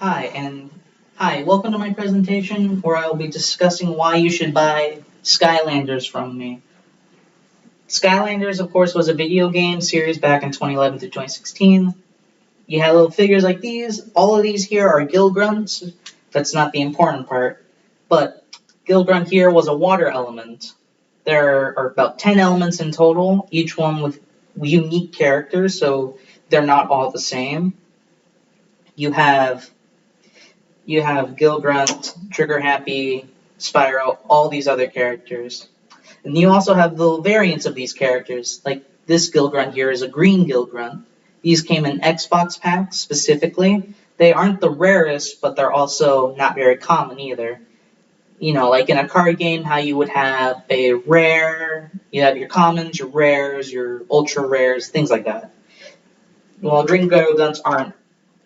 Hi, welcome to my presentation where I will be discussing why you should buy Skylanders from me. Skylanders, of course, was a video game series back in 2011 through 2016. You had little figures like these. All of these here are gill grunts. That's not the important part. But gill grunt here was a water element. There are about 10 elements in total, each one with unique characters, so they're not all the same. You have Gill Grunt, Trigger Happy, Spyro, all these other characters. And you also have little variants of these characters, like this Gill Grunt here is a green Gill Grunt. These came in Xbox packs specifically. They aren't the rarest, but they're also not very common either. You know, like in a card game, how you would have a rare, you have your commons, your rares, your ultra rares, things like that. Well, green Gill Grunts aren't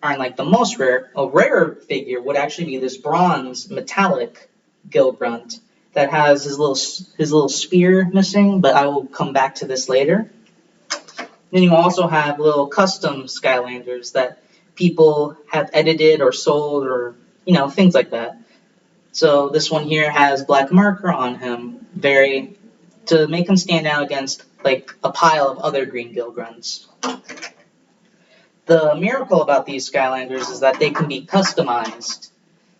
like the most rare. A rare figure would actually be this bronze metallic Gill Grunt that has his little spear missing, but I will come back to this later. Then you also have little custom Skylanders that people have edited or sold or, things like that. So this one here has black marker on him, to make him stand out against like a pile of other green Gill Grunts. The miracle about these Skylanders is that they can be customized.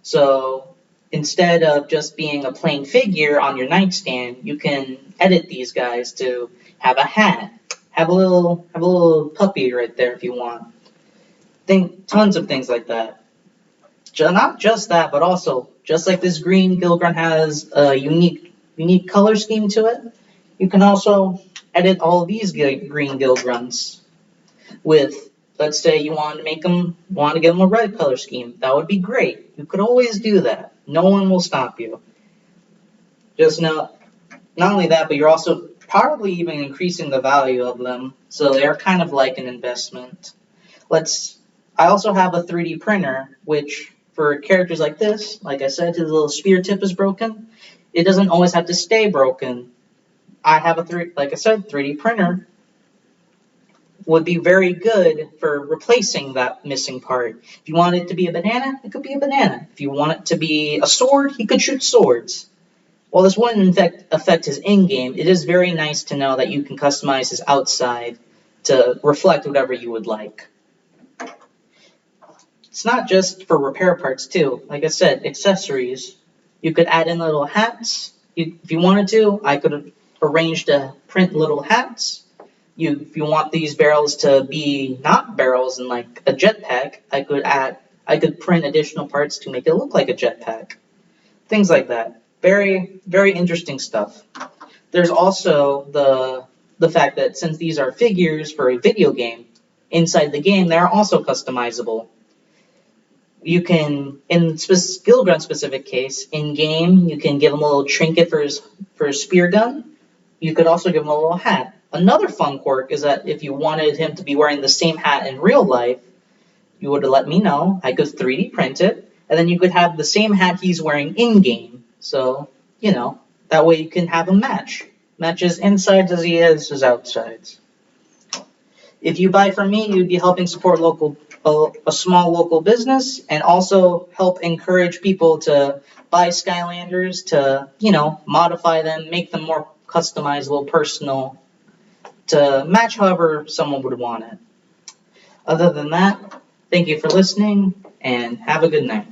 So instead of just being a plain figure on your nightstand, you can edit these guys to have a hat, have a little puppy right there if you want. Tons of things like that. Not just that, but also just like this green Gill Grunt has a unique color scheme to it, you can also edit all of these green Gill Grunts with. Let's say you want to give them a red color scheme. That would be great. You could always do that. No one will stop you. Just know, not only that, but you're also probably even increasing the value of them. So they're kind of like an investment. I also have a 3D printer, which for characters like this, like I said, his little spear tip is broken. It doesn't always have to stay broken. I have 3D printer. Would be very good for replacing that missing part. If you want it to be a banana, it could be a banana. If you want it to be a sword, he could shoot swords. While this wouldn't affect his in-game, it is very nice to know that you can customize his outside to reflect whatever you would like. It's not just for repair parts too. Like I said, accessories. You could add in little hats. If you wanted to, I could arrange to print little hats. If you want these barrels to be not barrels and like a jetpack, I could print additional parts to make it look like a jetpack. Things like that. Very, very interesting stuff. There's also the fact that since these are figures for a video game, inside the game they're also customizable. You can, in Gill Grunt's specific case, in game you can give him a little trinket for his spear gun. You could also give him a little hat. Another fun quirk is that if you wanted him to be wearing the same hat in real life, you would let me know. I could 3D print it, and then you could have the same hat he's wearing in-game. So, that way you can have him match his insides as he is his outsides. If you buy from me, you'd be helping support a small local business and also help encourage people to buy Skylanders to, modify them, make them more customizable, personal, to match however someone would want it. Other than that, thank you for listening, and have a good night.